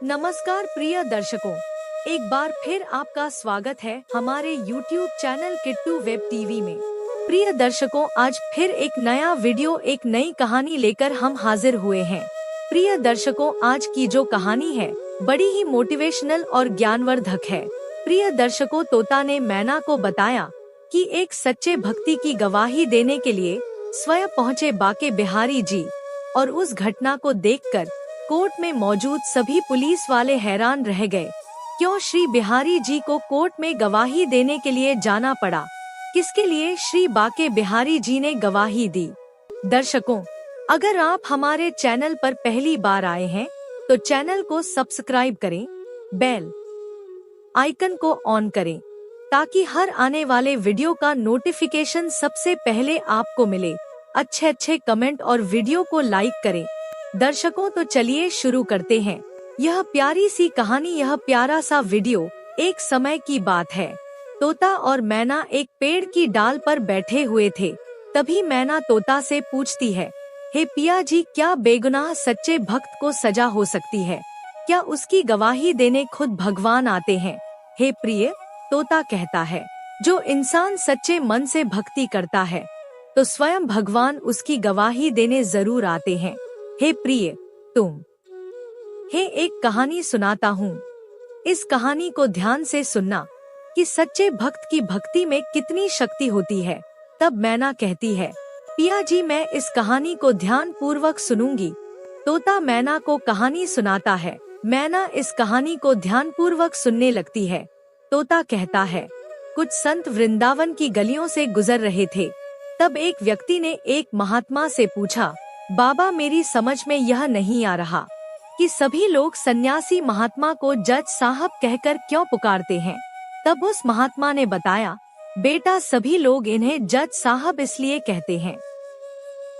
नमस्कार प्रिय दर्शकों, एक बार फिर आपका स्वागत है हमारे YouTube channel Kittu web TV में। प्रिय दर्शकों, आज फिर एक नया वीडियो, एक नई कहानी लेकर हम हाजिर हुए हैं। प्रिय दर्शकों, आज की जो कहानी है बड़ी ही मोटिवेशनल और ज्ञानवर्धक है। प्रिय दर्शकों, तोता ने मैना को बताया कि एक सच्चे भक्ति की गवाही देने के लिए स्वयं पहुँचे बाके बिहारी जी, और उस घटना को देखकर कोर्ट में मौजूद सभी पुलिस वाले हैरान रह गए। क्यों श्री बिहारी जी को कोर्ट में गवाही देने के लिए जाना पड़ा? किसके लिए श्री बाके बिहारी जी ने गवाही दी? दर्शकों, अगर आप हमारे चैनल पर पहली बार आए हैं तो चैनल को सब्सक्राइब करें, बेल आइकन को ऑन करें ताकि हर आने वाले वीडियो का नोटिफिकेशन सबसे पहले आपको मिले। अच्छे कमेंट और वीडियो को लाइक करें। दर्शकों, तो चलिए शुरू करते हैं यह प्यारी सी कहानी, यह प्यारा सा वीडियो। एक समय की बात है, तोता और मैना एक पेड़ की डाल पर बैठे हुए थे। तभी मैना तोता से पूछती है, हे पिया जी, क्या बेगुनाह सच्चे भक्त को सजा हो सकती है? क्या उसकी गवाही देने खुद भगवान आते हैं? हे प्रिय, तोता कहता है, जो इंसान सच्चे मन से भक्ति करता है तो स्वयं भगवान उसकी गवाही देने जरूर आते हैं। हे प्रिय, एक कहानी सुनाता हूँ। इस कहानी को ध्यान से सुनना कि सच्चे भक्त की भक्ति में कितनी शक्ति होती है। तब मैना कहती है, पिया जी, मैं इस कहानी को ध्यान पूर्वक सुनूंगी। तोता मैना को कहानी सुनाता है। मैना इस कहानी को ध्यान पूर्वक सुनने लगती है। तोता कहता है, कुछ संत वृंदावन की गलियों से गुजर रहे थे। तब एक व्यक्ति ने एक महात्मा से पूछा, बाबा, मेरी समझ में यह नहीं आ रहा कि सभी लोग सन्यासी महात्मा को जज साहब कहकर क्यों पुकारते हैं। तब उस महात्मा ने बताया, बेटा, सभी लोग इन्हें जज साहब इसलिए कहते हैं।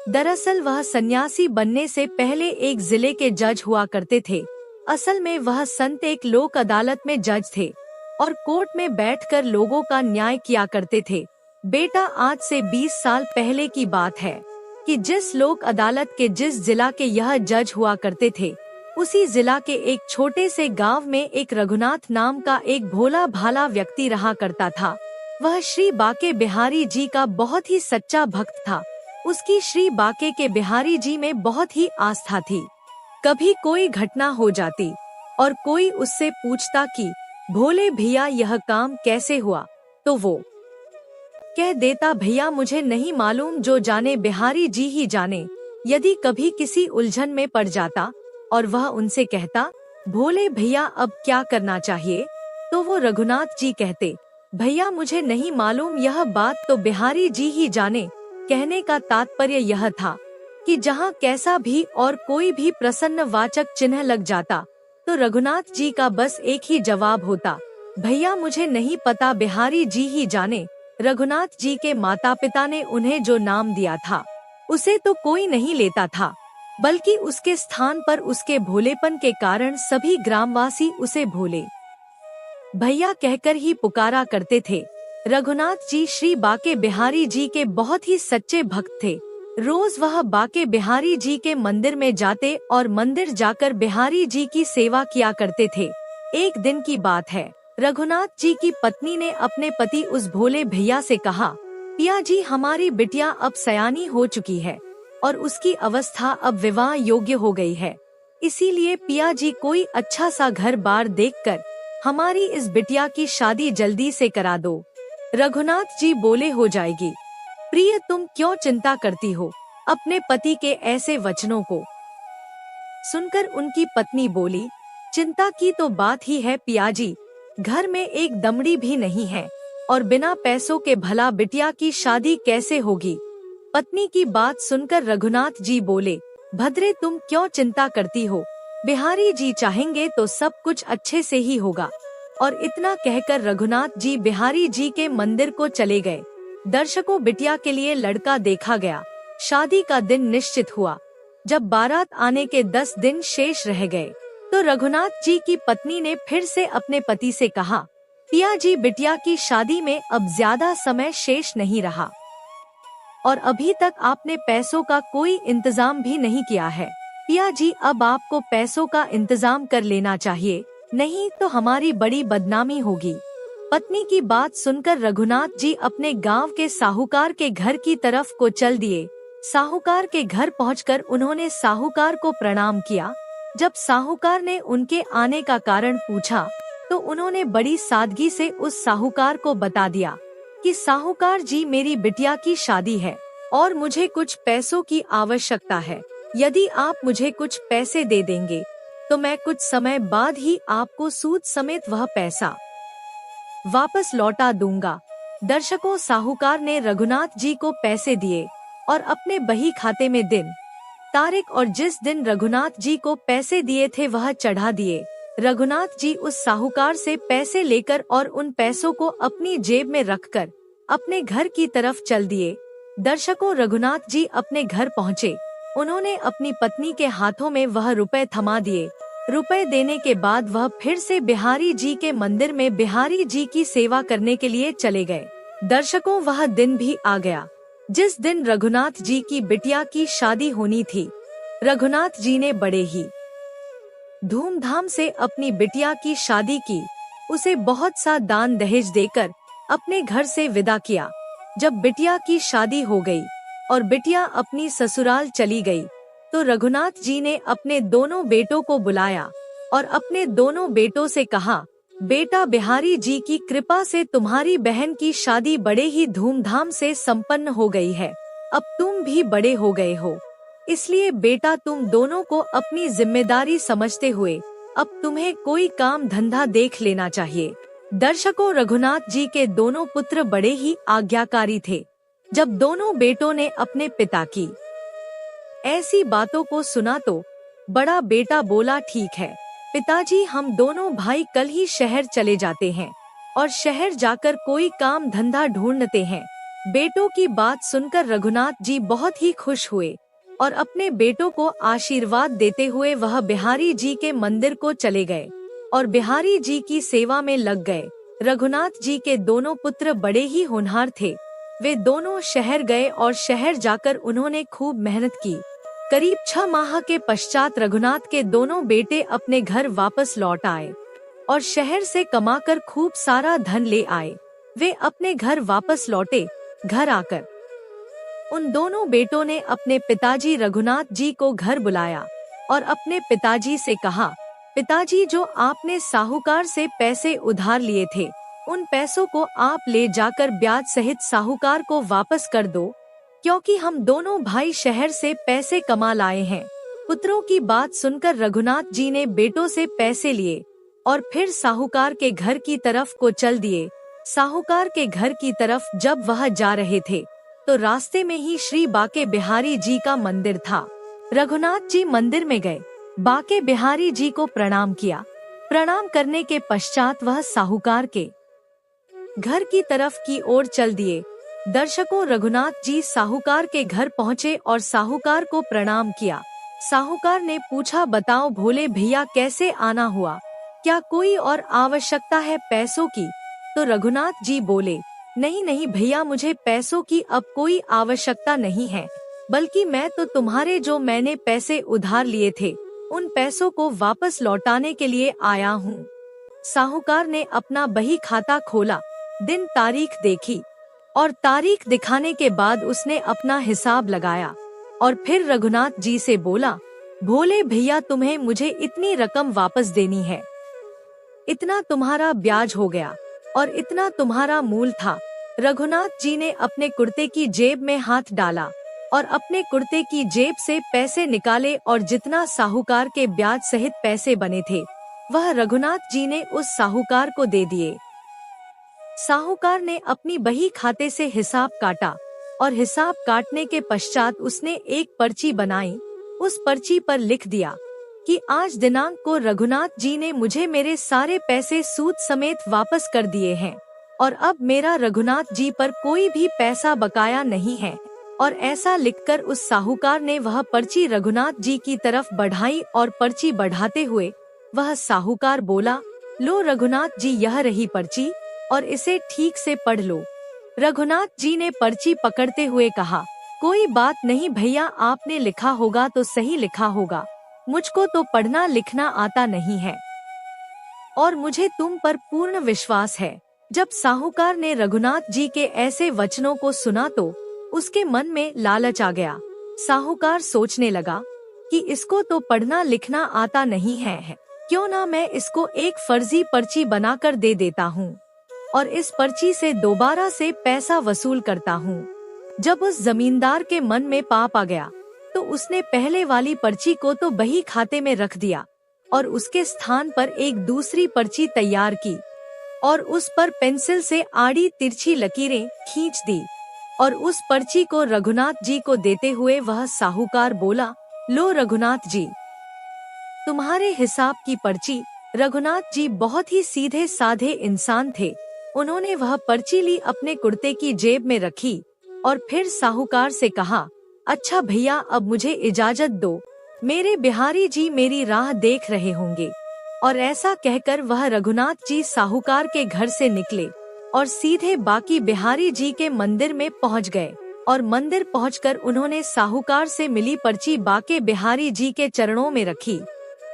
दरअसल वह सन्यासी बनने से पहले एक जिले के जज हुआ करते थे। असल में वह संत एक लोक अदालत में जज थे और कोर्ट में बैठकर लोगों का न्याय किया करते थे। बेटा, आज से 20 साल पहले की बात है कि जिस लोक अदालत के जिस जिला के यह जज हुआ करते थे, उसी जिला के एक छोटे से गांव में एक रघुनाथ नाम का एक भोला भाला व्यक्ति रहा करता था। वह श्री बाके बिहारी जी का बहुत ही सच्चा भक्त था। उसकी श्री बाके के बिहारी जी में बहुत ही आस्था थी। कभी कोई घटना हो जाती और कोई उससे पूछता कि भोले भैया, यह काम कैसे हुआ, तो वो कह देता, भैया मुझे नहीं मालूम, जो जाने बिहारी जी ही जाने। यदि कभी किसी उलझन में पड़ जाता और वह उनसे कहता, भोले भैया अब क्या करना चाहिए, तो वो रघुनाथ जी कहते, भैया मुझे नहीं मालूम, यह बात तो बिहारी जी ही जाने। कहने का तात्पर्य यह था कि जहाँ कैसा भी और कोई भी प्रसन्न वाचक चिन्ह लग जाता तो रघुनाथ जी का बस एक ही जवाब होता, भैया मुझे नहीं पता, बिहारी जी ही जाने। रघुनाथ जी के माता पिता ने उन्हें जो नाम दिया था उसे तो कोई नहीं लेता था, बल्कि उसके स्थान पर उसके भोलेपन के कारण सभी ग्रामवासी उसे भोले भैया कहकर ही पुकारा करते थे। रघुनाथ जी श्री बाके बिहारी जी के बहुत ही सच्चे भक्त थे। रोज वह बाके बिहारी जी के मंदिर में जाते और मंदिर जाकर बिहारी जी की सेवा किया करते थे। एक दिन की बात है, रघुनाथ जी की पत्नी ने अपने पति उस भोले भैया से कहा, पिया जी, हमारी बिटिया अब सयानी हो चुकी है और उसकी अवस्था अब विवाह योग्य हो गई है। इसीलिए पिया जी कोई अच्छा सा घर बार देखकर हमारी इस बिटिया की शादी जल्दी से करा दो। रघुनाथ जी बोले, हो जाएगी प्रिय, तुम क्यों चिंता करती हो? अपने पति के ऐसे वचनों को सुनकर उनकी पत्नी बोली, चिंता की तो बात ही है पिया जी, घर में एक दमड़ी भी नहीं है और बिना पैसों के भला बिटिया की शादी कैसे होगी? पत्नी की बात सुनकर रघुनाथ जी बोले, भद्रे, तुम क्यों चिंता करती हो? बिहारी जी चाहेंगे तो सब कुछ अच्छे से ही होगा। और इतना कहकर रघुनाथ जी बिहारी जी के मंदिर को चले गए। दर्शकों, बिटिया के लिए लड़का देखा गया। शादी का दिन निश्चित हुआ। जब बारात आने के 10 दिन शेष रह गए तो रघुनाथ जी की पत्नी ने फिर से अपने पति से कहा, पिया जी, बिटिया की शादी में अब ज्यादा समय शेष नहीं रहा और अभी तक आपने पैसों का कोई इंतजाम भी नहीं किया है। पिया जी, अब आपको पैसों का इंतजाम कर लेना चाहिए, नहीं तो हमारी बड़ी बदनामी होगी। पत्नी की बात सुनकर रघुनाथ जी अपने गांव के साहूकार के घर की तरफ को चल दिए। साहूकार के घर पहुंचकर उन्होंने साहूकार को प्रणाम किया। जब साहूकार ने उनके आने का कारण पूछा तो उन्होंने बड़ी सादगी से उस साहूकार को बता दिया कि साहूकार जी, मेरी बिटिया की शादी है और मुझे कुछ पैसों की आवश्यकता है। यदि आप मुझे कुछ पैसे दे देंगे तो मैं कुछ समय बाद ही आपको सूद समेत वह पैसा वापस लौटा दूंगा। दर्शकों, साहूकार ने रघुनाथ जी को पैसे दिए और अपने बही खाते में दिन, तारीख और जिस दिन रघुनाथ जी को पैसे दिए थे वह चढ़ा दिए। रघुनाथ जी उस साहूकार से पैसे लेकर और उन पैसों को अपनी जेब में रखकर अपने घर की तरफ चल दिए। दर्शकों, रघुनाथ जी अपने घर पहुँचे। उन्होंने अपनी पत्नी के हाथों में वह रुपए थमा दिए। रुपए देने के बाद वह फिर से बिहारी जी के मंदिर में बिहारी जी की सेवा करने के लिए चले गए। दर्शकों, वह दिन भी आ गया जिस दिन रघुनाथ जी की बिटिया की शादी होनी थी। रघुनाथ जी ने बड़े ही धूमधाम से अपनी बिटिया की शादी की। उसे बहुत सा दान दहेज देकर अपने घर से विदा किया। जब बिटिया की शादी हो गई और बिटिया अपनी ससुराल चली गई तो रघुनाथ जी ने अपने दोनों बेटों को बुलाया और अपने दोनों बेटों से कहा, बेटा, बिहारी जी की कृपा से तुम्हारी बहन की शादी बड़े ही धूमधाम से संपन्न हो गई है। अब तुम भी बड़े हो गए हो, इसलिए बेटा तुम दोनों को अपनी जिम्मेदारी समझते हुए अब तुम्हें कोई काम धंधा देख लेना चाहिए। दर्शकों, रघुनाथ जी के दोनों पुत्र बड़े ही आज्ञाकारी थे। जब दोनों बेटों ने अपने पिता की ऐसी बातों को सुना तो बड़ा बेटा बोला, ठीक है पिताजी, हम दोनों भाई कल ही शहर चले जाते हैं और शहर जाकर कोई काम धंधा ढूंढते हैं। बेटों की बात सुनकर रघुनाथ जी बहुत ही खुश हुए और अपने बेटों को आशीर्वाद देते हुए वह बिहारी जी के मंदिर को चले गए और बिहारी जी की सेवा में लग गए। रघुनाथ जी के दोनों पुत्र बड़े ही होनहार थे। वे दोनों शहर गए और शहर जाकर उन्होंने खूब मेहनत की। करीब 6 माह के पश्चात रघुनाथ के दोनों बेटे अपने घर वापस लौट आए और शहर से कमाकर खूब सारा धन ले आए। वे अपने घर वापस लौटे। घर आकर उन दोनों बेटों ने अपने पिताजी रघुनाथ जी को घर बुलाया और अपने पिताजी से कहा, पिताजी, जो आपने साहूकार से पैसे उधार लिए थे उन पैसों को आप ले जाकर ब्याज सहित साहूकार को वापस कर दो, क्योंकि हम दोनों भाई शहर से पैसे कमा लाए हैं। पुत्रों की बात सुनकर रघुनाथ जी ने बेटों से पैसे लिए और फिर साहूकार के घर की तरफ को चल दिए। साहूकार के घर की तरफ जब वह जा रहे थे तो रास्ते में ही श्री बाके बिहारी जी का मंदिर था। रघुनाथ जी मंदिर में गए, बाके बिहारी जी को प्रणाम किया। प्रणाम करने के पश्चात वह साहूकार के घर की तरफ की ओर चल दिए। दर्शकों, रघुनाथ जी साहूकार के घर पहुँचे और साहूकार को प्रणाम किया। साहूकार ने पूछा, बताओ भोले भैया, कैसे आना हुआ? क्या कोई और आवश्यकता है पैसों की? तो रघुनाथ जी बोले, नहीं नहीं भैया, मुझे पैसों की अब कोई आवश्यकता नहीं है, बल्कि मैं तो तुम्हारे जो मैंने पैसे उधार लिए थे उन पैसों को वापस लौटाने के लिए आया हूँ। साहूकार ने अपना बही खाता खोला, दिन तारीख देखी और तारीख दिखाने के बाद उसने अपना हिसाब लगाया और फिर रघुनाथ जी से बोला, भोले भैया, तुम्हें मुझे इतनी रकम वापस देनी है। इतना तुम्हारा ब्याज हो गया और इतना तुम्हारा मूल था। रघुनाथ जी ने अपने कुर्ते की जेब में हाथ डाला और अपने कुर्ते की जेब से पैसे निकाले और जितना साहूकार के ब्याज सहित पैसे बने थे वह रघुनाथ जी ने उस साहूकार को दे दिए। साहूकार ने अपनी बही खाते से हिसाब काटा और हिसाब काटने के पश्चात उसने एक पर्ची बनाई। उस पर्ची पर लिख दिया कि आज दिनांक को रघुनाथ जी ने मुझे मेरे सारे पैसे सूद समेत वापस कर दिए हैं और अब मेरा रघुनाथ जी पर कोई भी पैसा बकाया नहीं है। और ऐसा लिखकर उस साहूकार ने वह पर्ची रघुनाथ जी की तरफ बढ़ाई और पर्ची बढ़ाते हुए वह साहूकार बोला, लो रघुनाथ जी, यह रही पर्ची और इसे ठीक से पढ़ लो। रघुनाथ जी ने पर्ची पकड़ते हुए कहा, कोई बात नहीं भैया, आपने लिखा होगा तो सही लिखा होगा, मुझको तो पढ़ना लिखना आता नहीं है और मुझे तुम पर पूर्ण विश्वास है। जब साहूकार ने रघुनाथ जी के ऐसे वचनों को सुना तो उसके मन में लालच आ गया। साहूकार सोचने लगा कि इसको तो पढ़ना लिखना आता नहीं है, क्यों ना मैं इसको एक फर्जी पर्ची बनाकर दे देता हूँ और इस पर्ची से दोबारा से पैसा वसूल करता हूँ। जब उस जमींदार के मन में पाप आ गया तो उसने पहले वाली पर्ची को तो बही खाते में रख दिया और उसके स्थान पर एक दूसरी पर्ची तैयार की और उस पर पेंसिल से आड़ी तिरछी लकीरें खींच दी और उस पर्ची को रघुनाथ जी को देते हुए वह साहूकार बोला, लो रघुनाथ जी, तुम्हारे हिसाब की पर्ची। रघुनाथ जी बहुत ही सीधे साधे इंसान थे। उन्होंने वह पर्ची ली, अपने कुर्ते की जेब में रखी और फिर साहूकार से कहा, अच्छा भैया, अब मुझे इजाजत दो, मेरे बिहारी जी मेरी राह देख रहे होंगे। और ऐसा कहकर वह रघुनाथ जी साहूकार के घर से निकले और सीधे बाकी बिहारी जी के मंदिर में पहुंच गए और मंदिर पहुंचकर उन्होंने साहूकार से मिली पर्ची बाके बिहारी जी के चरणों में रखी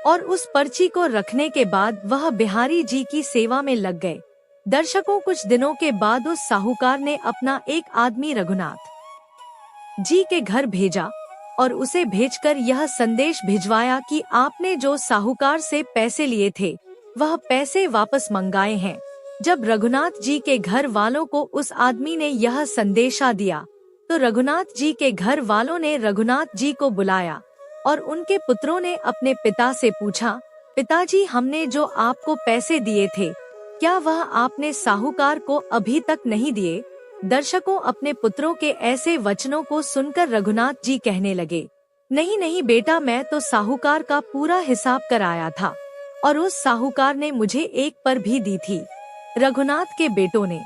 और उस पर्ची को रखने के बाद वह बिहारी जी की सेवा में लग गए। दर्शकों, कुछ दिनों के बाद उस साहूकार ने अपना एक आदमी रघुनाथ जी के घर भेजा और उसे भेजकर यह संदेश भिजवाया कि आपने जो साहूकार से पैसे लिए थे वह पैसे वापस मंगाए हैं। जब रघुनाथ जी के घर वालों को उस आदमी ने यह संदेशा दिया तो रघुनाथ जी के घर वालों ने रघुनाथ जी को बुलाया और उनके पुत्रों ने अपने पिता से पूछा, पिताजी, हमने जो आपको पैसे दिए थे क्या वह आपने साहूकार को अभी तक नहीं दिए? दर्शकों, अपने पुत्रों के ऐसे वचनों को सुनकर रघुनाथ जी कहने लगे, नहीं नहीं बेटा, मैं तो साहूकार का पूरा हिसाब कराया था और उस साहूकार ने मुझे एक पर भी दी थी। रघुनाथ के बेटों ने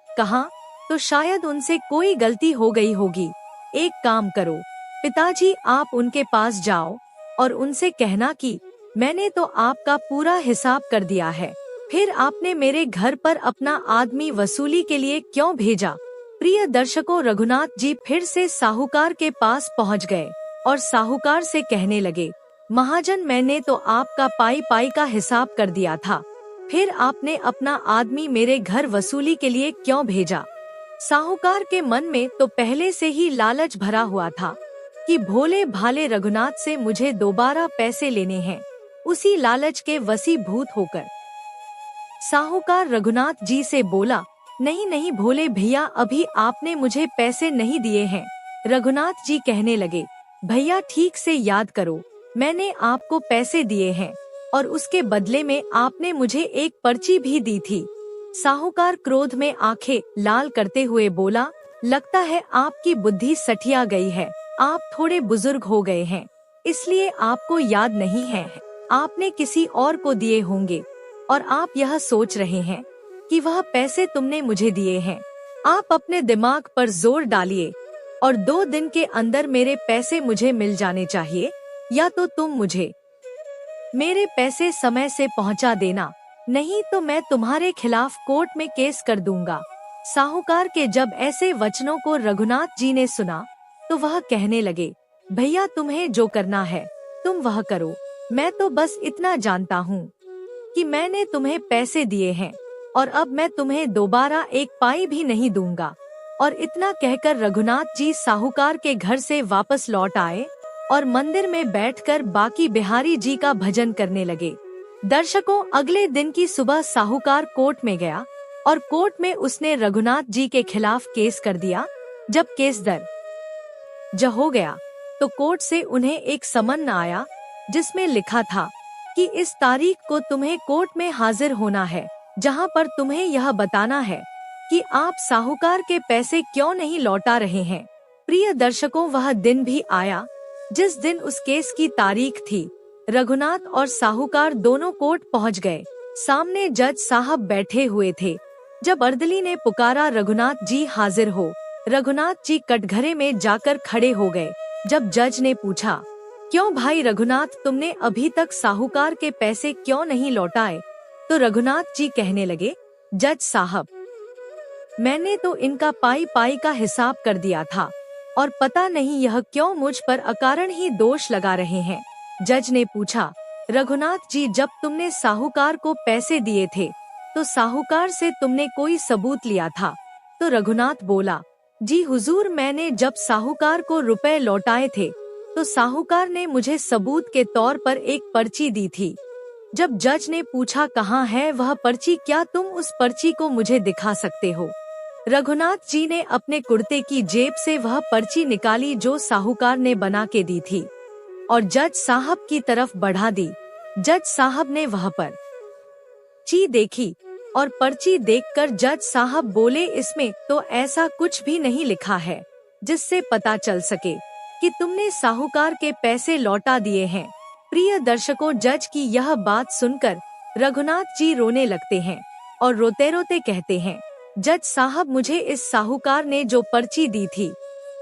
कहा, तो शायद उनसे कोई गलती हो गई होगी। एक काम करो पिताजी, आप उनके पास जाओ और उनसे कहना कि मैंने तो आपका पूरा हिसाब कर दिया है, फिर आपने मेरे घर पर अपना आदमी वसूली के लिए क्यों भेजा? प्रिय दर्शकों, रघुनाथ जी फिर से साहूकार के पास पहुंच गए और साहूकार से कहने लगे, महाजन, मैंने तो आपका पाई पाई का हिसाब कर दिया था, फिर आपने अपना आदमी मेरे घर वसूली के लिए क्यों भेजा? साहूकार के मन में तो पहले से ही लालच भरा हुआ था कि भोले भाले रघुनाथ से मुझे दोबारा पैसे लेने हैं। उसी लालच के वशीभूत होकर साहूकार रघुनाथ जी से बोला, नहीं नहीं भोले भैया, अभी आपने मुझे पैसे नहीं दिए हैं। रघुनाथ जी कहने लगे, भैया ठीक से याद करो, मैंने आपको पैसे दिए हैं और उसके बदले में आपने मुझे एक पर्ची भी दी थी। साहूकार क्रोध में आंखें लाल करते हुए बोला, लगता है आपकी बुद्धि सठिया गई है, आप थोड़े बुजुर्ग हो गए हैं, इसलिए आपको याद नहीं है, आपने किसी और को दिए होंगे और आप यह सोच रहे हैं कि वह पैसे तुमने मुझे दिए हैं। आप अपने दिमाग पर जोर डालिए और 2 दिन के अंदर मेरे पैसे मुझे मिल जाने चाहिए, या तो तुम मुझे मेरे पैसे समय से पहुंचा देना, नहीं तो मैं तुम्हारे खिलाफ कोर्ट में केस कर दूंगा। साहूकार के जब ऐसे वचनों को रघुनाथ जी ने सुना तो वह कहने लगे, भैया तुम्हें जो करना है तुम वह करो, मैं तो बस इतना जानता हूँ कि मैंने तुम्हें पैसे दिए हैं और अब मैं तुम्हें दोबारा एक पाई भी नहीं दूंगा। और इतना कहकर रघुनाथ जी साहूकार के घर से वापस लौट आए और मंदिर में बैठकर बाकी बिहारी जी का भजन करने लगे। दर्शकों, अगले दिन की सुबह साहूकार कोर्ट में गया और कोर्ट में उसने रघुनाथ जी के खिलाफ केस कर दिया। जब केस दर्ज हो गया तो कोर्ट से उन्हें एक समन आया जिसमें लिखा था कि इस तारीख को तुम्हें कोर्ट में हाजिर होना है, जहां पर तुम्हें यह बताना है कि आप साहूकार के पैसे क्यों नहीं लौटा रहे हैं। प्रिय दर्शकों, वह दिन भी आया जिस दिन उस केस की तारीख थी। रघुनाथ और साहूकार दोनों कोर्ट पहुंच गए। सामने जज साहब बैठे हुए थे। जब अर्दली ने पुकारा, रघुनाथ जी हाजिर हो, रघुनाथ जी कटघरे में जाकर खड़े हो गए। जब जज ने पूछा, क्यों भाई रघुनाथ, तुमने अभी तक साहूकार के पैसे क्यों नहीं लौटाए? तो रघुनाथ जी कहने लगे, जज साहब, मैंने तो इनका पाई पाई का हिसाब कर दिया था और पता नहीं यह क्यों मुझ पर अकारण ही दोष लगा रहे हैं। जज ने पूछा, रघुनाथ जी, जब तुमने साहूकार को पैसे दिए थे तो साहूकार से तुमने कोई सबूत लिया था? तो रघुनाथ बोला, जी हुजूर, मैंने जब साहूकार को रुपए लौटाए थे तो साहूकार ने मुझे सबूत के तौर पर एक पर्ची दी थी। जब जज ने पूछा, कहाँ है वह पर्ची, क्या तुम उस पर्ची को मुझे दिखा सकते हो? रघुनाथ जी ने अपने कुर्ते की जेब से वह पर्ची निकाली जो साहूकार ने बना के दी थी और जज साहब की तरफ बढ़ा दी। जज साहब ने वह पर्ची देखी और पर्ची देखकर जज साहब बोले, इसमें तो ऐसा कुछ भी नहीं लिखा है जिससे पता चल सके कि तुमने साहूकार के पैसे लौटा दिए हैं। प्रिय दर्शकों, जज की यह बात सुनकर रघुनाथ जी रोने लगते हैं और रोते रोते कहते हैं, जज साहब, मुझे इस साहूकार ने जो पर्ची दी थी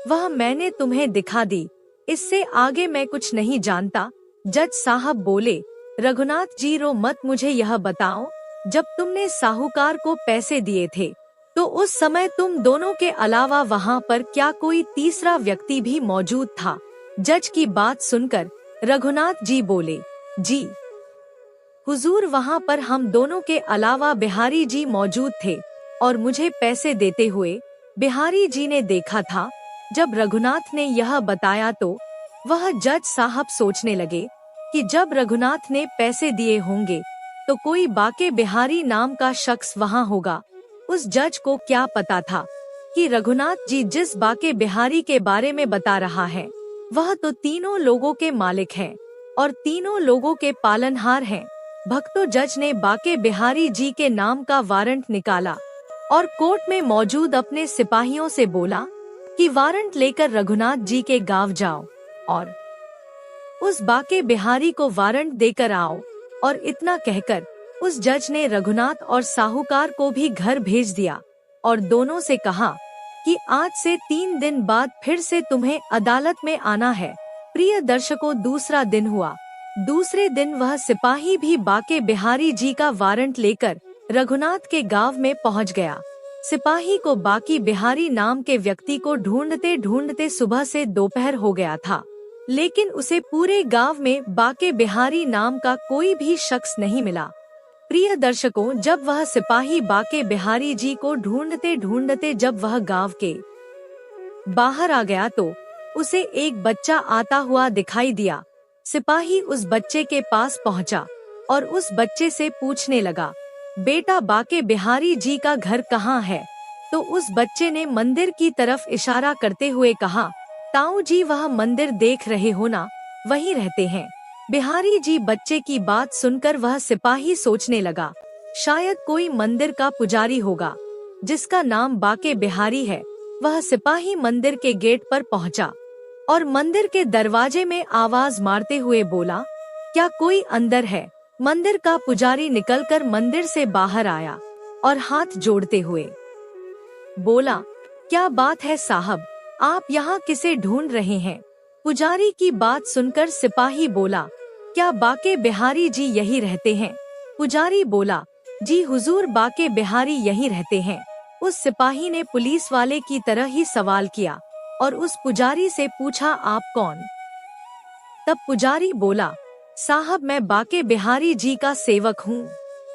वह मैंने तुम्हें दिखा दी, इससे आगे मैं कुछ नहीं जानता। जज साहब बोले, रघुनाथ जी रो मत, मुझे यह बताओ, जब तुमने साहूकार को पैसे दिए थे तो उस समय तुम दोनों के अलावा वहाँ पर क्या कोई तीसरा व्यक्ति भी मौजूद था? जज की बात सुनकर रघुनाथ जी बोले, जी हुजूर, वहाँ पर हम दोनों के अलावा बिहारी जी मौजूद थे और मुझे पैसे देते हुए बिहारी जी ने देखा था। जब रघुनाथ ने यह बताया तो वह जज साहब सोचने लगे कि जब रघुनाथ ने पैसे दिए होंगे तो कोई बाके बिहारी नाम का शख्स वहाँ होगा। उस जज को क्या पता था कि रघुनाथ जी जिस बाके बिहारी के बारे में बता रहा है वह तो तीनों लोगों के मालिक हैं और तीनों लोगों के पालनहार हैं। भक्तों, जज ने बाके बिहारी जी के नाम का वारंट निकाला और कोर्ट में मौजूद अपने सिपाहियों से बोला कि वारंट लेकर रघुनाथ जी के गांव जाओ और उस बाके बिहारी को वारंट देकर आओ। और इतना कहकर उस जज ने रघुनाथ और साहूकार को भी घर भेज दिया और दोनों से कहा कि आज से 3 दिन बाद फिर से तुम्हें अदालत में आना है। प्रिय दर्शकों, दूसरा दिन हुआ। दूसरे दिन वह सिपाही भी बाके बिहारी जी का वारंट लेकर रघुनाथ के गांव में पहुंच गया। सिपाही को बाकी बिहारी नाम के व्यक्ति को ढूंढते ढूंढते सुबह से दोपहर हो गया था, लेकिन उसे पूरे गांव में बाके बिहारी नाम का कोई भी शख्स नहीं मिला। प्रिय दर्शकों, जब वह सिपाही बाके बिहारी जी को ढूंढते ढूंढते जब वह गांव के बाहर आ गया तो उसे एक बच्चा आता हुआ दिखाई दिया। सिपाही उस बच्चे के पास पहुंचा और उस बच्चे से पूछने लगा, बेटा, बाके बिहारी जी का घर कहाँ है? तो उस बच्चे ने मंदिर की तरफ इशारा करते हुए कहा, ताऊ जी, वह मंदिर देख रहे हो ना, वहीं रहते हैं। बिहारी जी बच्चे की बात सुनकर वह सिपाही सोचने लगा, शायद कोई मंदिर का पुजारी होगा जिसका नाम बाके बिहारी है। वह सिपाही मंदिर के गेट पर पहुंचा और मंदिर के दरवाजे में आवाज मारते हुए बोला, क्या कोई अंदर है? मंदिर का पुजारी निकलकर मंदिर से बाहर आया और हाथ जोड़ते हुए बोला, क्या बात है साहब, आप यहाँ किसे ढूंढ रहे हैं? पुजारी की बात सुनकर सिपाही बोला, क्या बाके बिहारी जी यही रहते हैं? पुजारी बोला, जी हुजूर, बाके बिहारी यही रहते हैं। उस सिपाही ने पुलिस वाले की तरह ही सवाल किया और उस पुजारी से पूछा, आप कौन? तब पुजारी बोला, साहब, मैं बाके बिहारी जी का सेवक हूँ।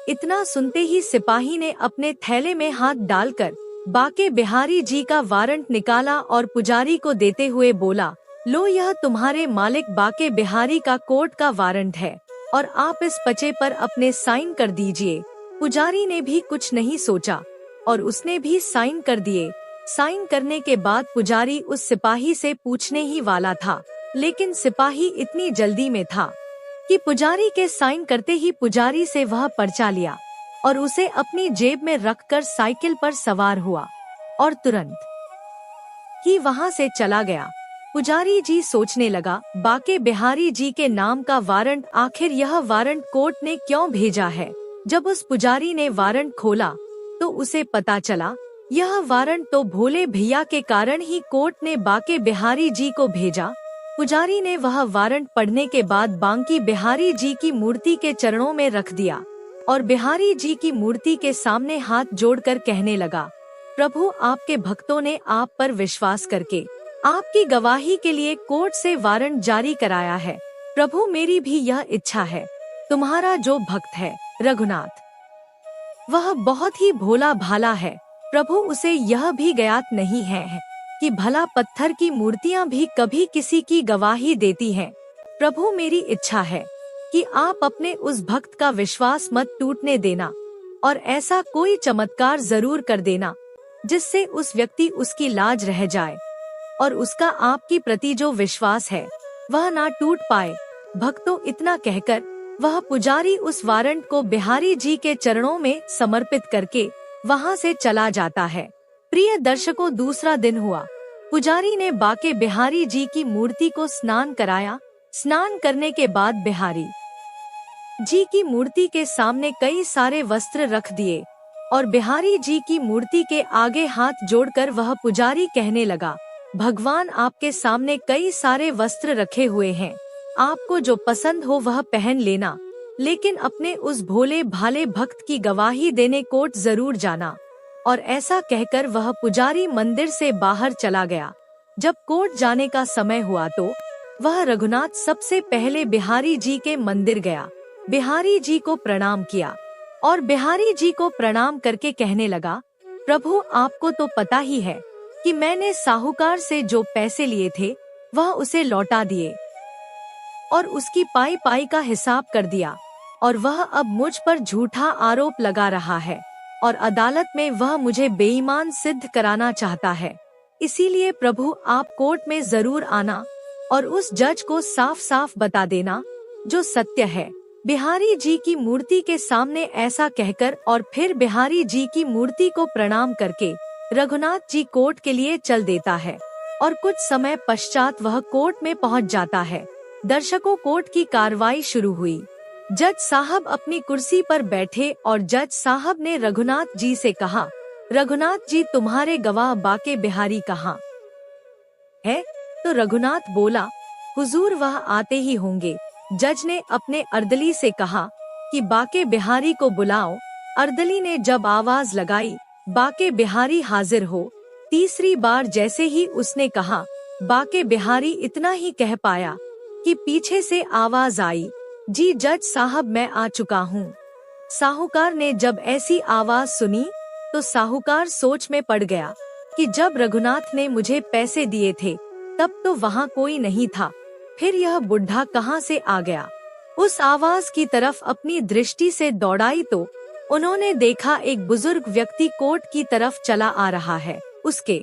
इतना सुनते ही सिपाही ने अपने थैले में हाथ डालकर बाके बिहारी जी का वारंट निकाला और पुजारी को देते हुए बोला, लो, यह तुम्हारे मालिक बाके बिहारी का कोर्ट का वारंट है और आप इस पचे पर अपने साइन कर दीजिए। पुजारी ने भी कुछ नहीं सोचा और उसने भी साइन कर दिए। साइन करने के बाद पुजारी उस सिपाही से पूछने ही वाला था, लेकिन सिपाही इतनी जल्दी में था कि पुजारी के साइन करते ही पुजारी से वह पर्चा लिया और उसे अपनी जेब में रखकर साइकिल पर सवार हुआ और तुरंत ही वहां से चला गया। पुजारी जी सोचने लगा, बाके बिहारी जी के नाम का वारंट, आखिर यह वारंट कोर्ट ने क्यों भेजा है? जब उस पुजारी ने वारंट खोला तो उसे पता चला यह वारंट तो भोले भैया के कारण ही कोर्ट ने बाके बिहारी जी को भेजा। पुजारी ने वह वारंट पढ़ने के बाद बांकी बिहारी जी की मूर्ति के चरणों में रख दिया और बिहारी जी की मूर्ति के सामने हाथ जोड़कर कहने लगा, प्रभु, आपके भक्तों ने आप पर विश्वास करके आपकी गवाही के लिए कोर्ट से वारंट जारी कराया है। प्रभु मेरी भी यह इच्छा है। तुम्हारा जो भक्त है रघुनाथ, वह बहुत ही भोला भाला है। प्रभु उसे यह भी ज्ञात नहीं है कि भला पत्थर की मूर्तियां भी कभी किसी की गवाही देती हैं। प्रभु मेरी इच्छा है कि आप अपने उस भक्त का विश्वास मत टूटने देना और ऐसा कोई चमत्कार जरूर कर देना जिससे उस व्यक्ति उसकी लाज रह जाए और उसका आपकी प्रति जो विश्वास है वह ना टूट पाए। भक्तों, इतना कहकर वह पुजारी उस वारंट को बिहारी जी के चरणों में समर्पित करके वहां से चला जाता है। प्रिय दर्शकों, दूसरा दिन हुआ। पुजारी ने बाके बिहारी जी की मूर्ति को स्नान कराया। स्नान करने के बाद बिहारी जी की मूर्ति के सामने कई सारे वस्त्र रख दिए और बिहारी जी की मूर्ति के आगे हाथ जोड़कर वह पुजारी कहने लगा, भगवान आपके सामने कई सारे वस्त्र रखे हुए हैं, आपको जो पसंद हो वह पहन लेना, लेकिन अपने उस भोले भाले भक्त की गवाही देने कोर्ट जरूर जाना। और ऐसा कहकर वह पुजारी मंदिर से बाहर चला गया। जब कोर्ट जाने का समय हुआ तो वह रघुनाथ सबसे पहले बिहारी जी के मंदिर गया, बिहारी जी को प्रणाम किया और बिहारी जी को प्रणाम करके कहने लगा, प्रभु आपको तो पता ही है कि मैंने साहूकार से जो पैसे लिए थे वह उसे लौटा दिए और उसकी पाई पाई का हिसाब कर दिया और वह अब मुझ पर झूठा आरोप लगा रहा है और अदालत में वह मुझे बेईमान सिद्ध कराना चाहता है। इसीलिए प्रभु आप कोर्ट में जरूर आना और उस जज को साफ साफ बता देना जो सत्य है। बिहारी जी की मूर्ति के सामने ऐसा कहकर और फिर बिहारी जी की मूर्ति को प्रणाम करके रघुनाथ जी कोर्ट के लिए चल देता है और कुछ समय पश्चात वह कोर्ट में पहुंच जाता है। दर्शकों, कोर्ट की कार्रवाई शुरू हुई। जज साहब अपनी कुर्सी पर बैठे और जज साहब ने रघुनाथ जी से कहा, रघुनाथ जी तुम्हारे गवाह बाके बिहारी कहाँ है? तो रघुनाथ बोला, हुजूर वह आते ही होंगे। जज ने अपने अर्दली से कहा कि बाके बिहारी को बुलाओ। अर्दली ने जब आवाज लगाई, बाके बिहारी हाजिर हो। तीसरी बार जैसे ही उसने कहा बाके बिहारी, इतना ही कह पाया कि पीछे से आवाज आई, जी जज साहब मैं आ चुका हूँ। साहूकार ने जब ऐसी आवाज सुनी तो साहूकार सोच में पड़ गया कि जब रघुनाथ ने मुझे पैसे दिए थे तब तो वहाँ कोई नहीं था, फिर यह बुढ़ा कहाँ से आ गया। उस आवाज की तरफ अपनी दृष्टि से दौड़ाई तो उन्होंने देखा एक बुजुर्ग व्यक्ति कोर्ट की तरफ चला आ रहा है। उसके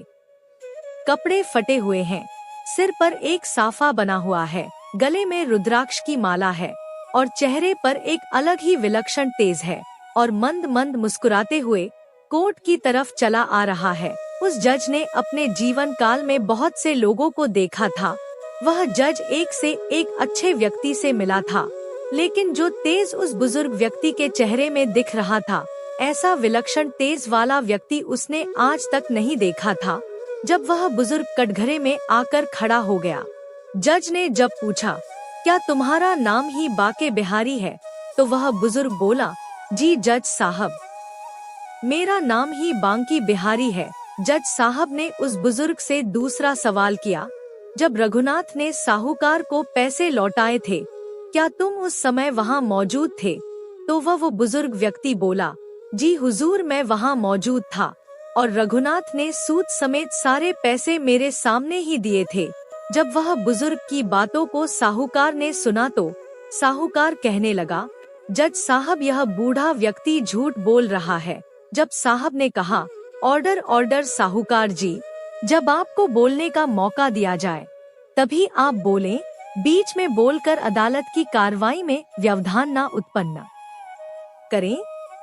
कपड़े फटे हुए हैं, सिर पर एक साफा बना हुआ है, गले में रुद्राक्ष की माला है और चेहरे पर एक अलग ही विलक्षण तेज है और मंद मंद मुस्कुराते हुए कोर्ट की तरफ चला आ रहा है। उस जज ने अपने जीवन काल में बहुत से लोगों को देखा था। वह जज एक से एक अच्छे व्यक्ति से मिला था, लेकिन जो तेज उस बुजुर्ग व्यक्ति के चेहरे में दिख रहा था, ऐसा विलक्षण तेज वाला व्यक्ति उसने आज तक नहीं देखा था। जब वह बुजुर्ग कटघरे में आकर खड़ा हो गया, जज ने जब पूछा, क्या तुम्हारा नाम ही बाके बिहारी है? तो वह बुजुर्ग बोला, जी जज साहब, मेरा नाम ही बांकी बिहारी है। जज साहब ने उस बुजुर्ग से दूसरा सवाल किया, जब रघुनाथ ने साहूकार को पैसे लौटाए थे, क्या तुम उस समय वहाँ मौजूद थे? तो वो बुजुर्ग व्यक्ति बोला, जी हुजूर मैं वहाँ मौजूद था और रघुनाथ ने सूद समेत सारे पैसे मेरे सामने ही दिए थे। जब वह बुजुर्ग की बातों को साहूकार ने सुना तो साहूकार कहने लगा, जज साहब यह बूढ़ा व्यक्ति झूठ बोल रहा है। जब साहब ने कहा, ऑर्डर ऑर्डर साहूकार जी, जब आपको बोलने का मौका दिया जाए तभी आप बोलें, बीच में बोलकर अदालत की कार्रवाई में व्यवधान न उत्पन्न करें।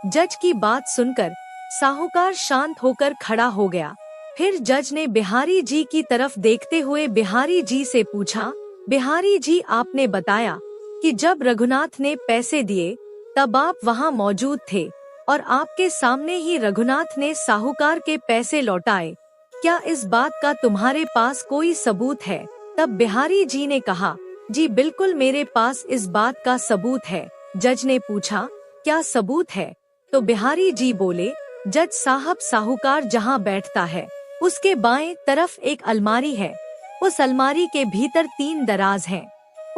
जज की बात सुनकर साहूकार शांत होकर खड़ा हो गया। फिर जज ने बिहारी जी की तरफ देखते हुए बिहारी जी से पूछा, बिहारी जी आपने बताया कि जब रघुनाथ ने पैसे दिए तब आप वहां मौजूद थे और आपके सामने ही रघुनाथ ने साहूकार के पैसे लौटाए, क्या इस बात का तुम्हारे पास कोई सबूत है? तब बिहारी जी ने कहा, जी बिल्कुल मेरे पास इस बात का सबूत है। जज ने पूछा, क्या सबूत है? तो बिहारी जी बोले, जज साहब साहूकार जहाँ बैठता है उसके बाएं तरफ एक अलमारी है, उस अलमारी के भीतर 3 दराज हैं।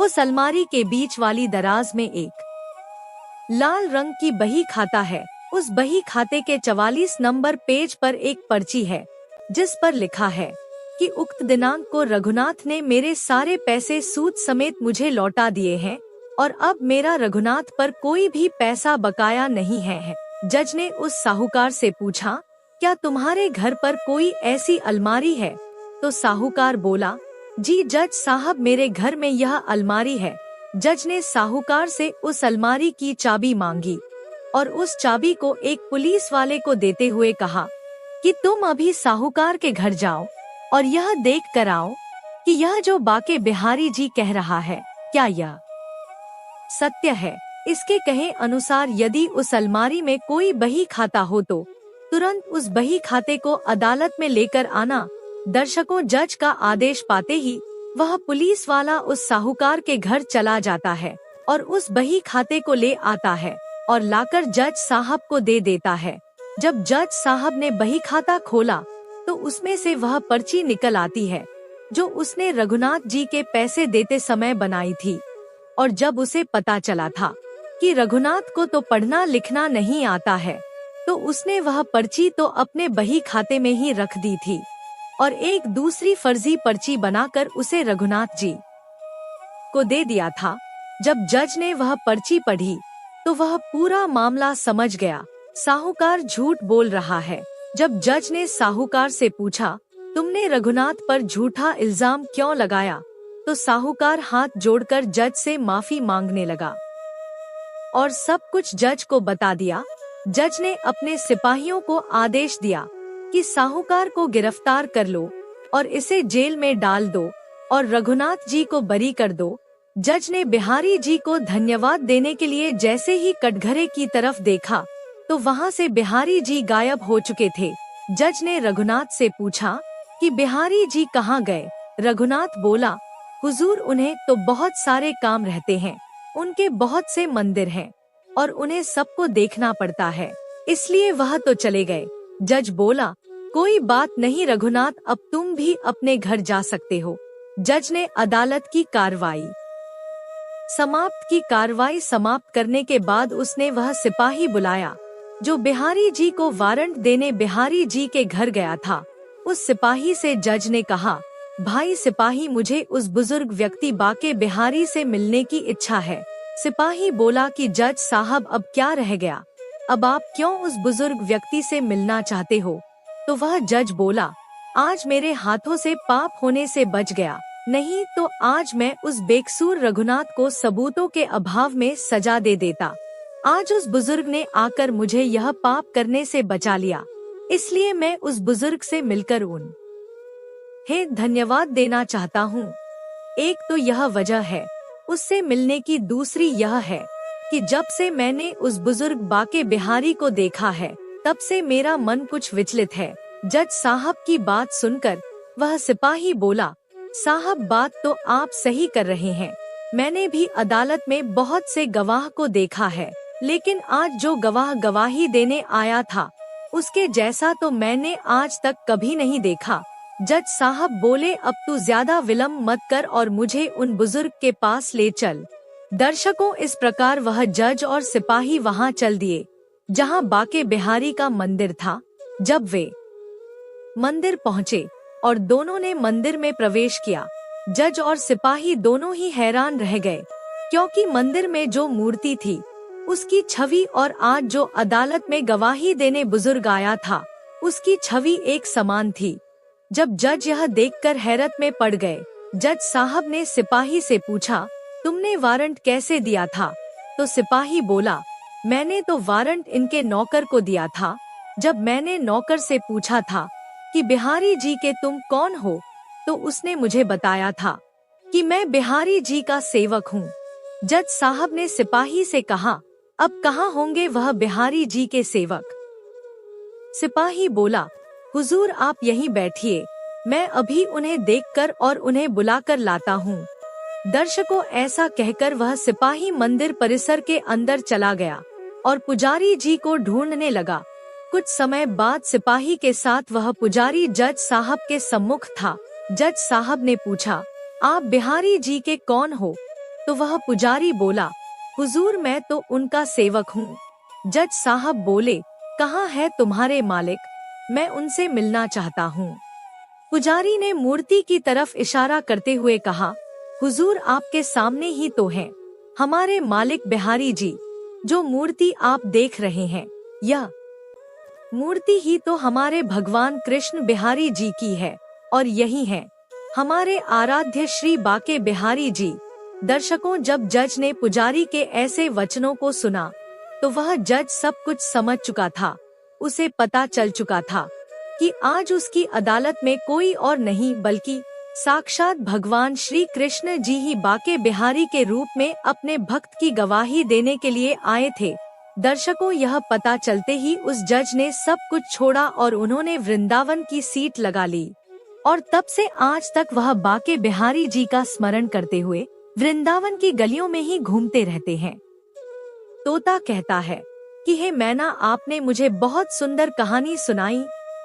उस अलमारी के बीच वाली दराज में एक लाल रंग की बही खाता है। उस बही खाते के 44 नंबर पेज पर एक पर्ची है, जिस पर लिखा है कि उक्त दिनांक को रघुनाथ ने मेरे सारे पैसे सूद समेत मुझे लौटा दिए हैं और अब मेरा रघुनाथ पर कोई भी पैसा बकाया नहीं है। जज ने उस साहूकार से पूछा, क्या तुम्हारे घर पर कोई ऐसी अलमारी है? तो साहूकार बोला, जी जज साहब, मेरे घर में यह अलमारी है। जज ने साहूकार से उस अलमारी की चाबी मांगी और उस चाबी को एक पुलिस वाले को देते हुए कहा कि तुम अभी साहूकार के घर जाओ और यह देख कर आओ कि यह जो बाके बिहारी जी कह रहा है, क्या यह सत्य है। इसके कहे अनुसार यदि उस अलमारी में कोई बही खाता हो तो तुरंत उस बही खाते को अदालत में लेकर आना। दर्शकों, जज का आदेश पाते ही वह पुलिस वाला उस साहूकार के घर चला जाता है और उस बही खाते को ले आता है और लाकर जज साहब को दे देता है। जब जज साहब ने बही खाता खोला तो उसमें से वह पर्ची निकल आती है जो उसने रघुनाथ जी के पैसे देते समय बनाई थी। और जब उसे पता चला था कि रघुनाथ को तो पढ़ना लिखना नहीं आता है, तो उसने वह पर्ची तो अपने बही खाते में ही रख दी थी और एक दूसरी फर्जी पर्ची बनाकर उसे रघुनाथ जी को दे दिया था। जब जज ने वह पर्ची पढ़ी तो वह पूरा मामला समझ गया। साहूकार झूठ बोल रहा है। जब जज ने साहूकार से पूछा, तुमने रघुनाथ पर झूठा इल्जाम क्यों लगाया? तो साहूकार हाथ जोड़कर जज से माफी मांगने लगा और सब कुछ जज को बता दिया। जज ने अपने सिपाहियों को आदेश दिया कि साहूकार को गिरफ्तार कर लो और इसे जेल में डाल दो और रघुनाथ जी को बरी कर दो। जज ने बिहारी जी को धन्यवाद देने के लिए जैसे ही कटघरे की तरफ देखा तो वहां से बिहारी जी गायब हो चुके थे। जज ने रघुनाथ से पूछा कि बिहारी जी कहाँ गए? रघुनाथ बोला, हुजूर, उन्हें तो बहुत सारे काम रहते हैं, उनके बहुत से मंदिर हैं और उन्हें सबको देखना पड़ता है, इसलिए वह तो चले गए। जज बोला, कोई बात नहीं रघुनाथ, अब तुम भी अपने घर जा सकते हो। जज ने अदालत की कार्रवाई समाप्त की। कार्रवाई समाप्त करने के बाद उसने वह सिपाही बुलाया जो बिहारी जी को वारंट देने बिहारी जी के घर गया था। उस सिपाही से जज ने कहा, भाई सिपाही, मुझे उस बुजुर्ग व्यक्ति बाके बिहारी से मिलने की इच्छा है। सिपाही बोला कि जज साहब, अब क्या रह गया, अब आप क्यों उस बुजुर्ग व्यक्ति से मिलना चाहते हो? तो वह जज बोला, आज मेरे हाथों से पाप होने से बच गया, नहीं तो आज मैं उस बेकसूर रघुनाथ को सबूतों के अभाव में सजा दे देता। आज उस बुजुर्ग ने आकर मुझे यह पाप करने से बचा लिया, इसलिए मैं उस बुजुर्ग से मिलकर उन्हें धन्यवाद देना चाहता हूँ। एक तो यह वजह है उससे मिलने की, दूसरी यह है कि जब से मैंने उस बुजुर्ग बाके बिहारी को देखा है तब से मेरा मन कुछ विचलित है। जज साहब की बात सुनकर वह सिपाही बोला, साहब, बात तो आप सही कर रहे हैं। मैंने भी अदालत में बहुत से गवाह को देखा है, लेकिन आज जो गवाह गवाही देने आया था उसके जैसा तो मैंने आज तक कभी नहीं देखा। जज साहब बोले, अब तू ज्यादा विलम्ब मत कर और मुझे उन बुजुर्ग के पास ले चल। दर्शकों, इस प्रकार वह जज और सिपाही वहां चल दिए जहां बाके बिहारी का मंदिर था। जब वे मंदिर पहुँचे और दोनों ने मंदिर में प्रवेश किया, जज और सिपाही दोनों ही हैरान रह गए, क्योंकि मंदिर में जो मूर्ति थी उसकी छवि और आज जो अदालत में गवाही देने बुजुर्ग आया था उसकी छवि एक समान थी। जब जज यह देखकर हैरत में पड़ गए, जज साहब ने सिपाही से पूछा, तुमने वारंट कैसे दिया था? तो सिपाही बोला, मैंने तो वारंट इनके नौकर को दिया था। जब मैंने नौकर से पूछा था कि बिहारी जी के तुम कौन हो, तो उसने मुझे बताया था कि मैं बिहारी जी का सेवक हूँ। जज साहब ने सिपाही से कहा, अब कहाँ होंगे वह बिहारी जी के सेवक? सिपाही बोला, हुजूर आप यहीं बैठिए, मैं अभी उन्हें देखकर और उन्हें बुलाकर लाता हूँ। दर्शकों, ऐसा कहकर वह सिपाही मंदिर परिसर के अंदर चला गया और पुजारी जी को ढूंढने लगा। कुछ समय बाद सिपाही के साथ वह पुजारी जज साहब के सम्मुख था। जज साहब ने पूछा, आप बिहारी जी के कौन हो? तो वह पुजारी बोला, हुजूर मैं तो उनका सेवक हूँ। जज साहब बोले, कहाँ है तुम्हारे मालिक, मैं उनसे मिलना चाहता हूँ। पुजारी ने मूर्ति की तरफ इशारा करते हुए कहा, हुजूर आपके सामने ही तो है, हमारे मालिक बिहारी जी। जो मूर्ति आप देख रहे हैं, यह मूर्ति ही तो हमारे भगवान कृष्ण बिहारी जी की है, और यही है हमारे आराध्य श्री बाके बिहारी जी। दर्शकों, जब जज ने पुजारी के ऐसे वचनों को सुना तो वह जज सब कुछ समझ चुका था। उसे पता चल चुका था कि आज उसकी अदालत में कोई और नहीं बल्कि साक्षात भगवान श्री कृष्ण जी ही बाके बिहारी के रूप में अपने भक्त की गवाही देने के लिए आए थे। दर्शकों, यह पता चलते ही उस जज ने सब कुछ छोड़ा और उन्होंने वृंदावन की सीट लगा ली, और तब से आज तक वह बाके बिहारी जी का स्मरण करते हुए वृंदावन की गलियों में ही घूमते रहते हैं। तोता कहता है कि हे मैना, आपने मुझे बहुत सुंदर कहानी सुनाई,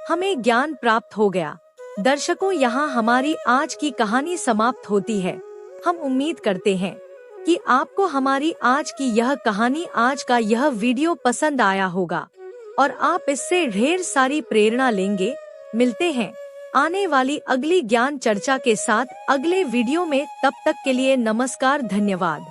हमें ज्ञान प्राप्त हो गया। दर्शकों, यहाँ हमारी आज की कहानी समाप्त होती है। हम उम्मीद करते हैं कि आपको हमारी आज की यह कहानी, आज का यह वीडियो पसंद आया होगा और आप इससे ढेर सारी प्रेरणा लेंगे। मिलते हैं आने वाली अगली ज्ञान चर्चा के साथ अगले वीडियो में। तब तक के लिए नमस्कार, धन्यवाद।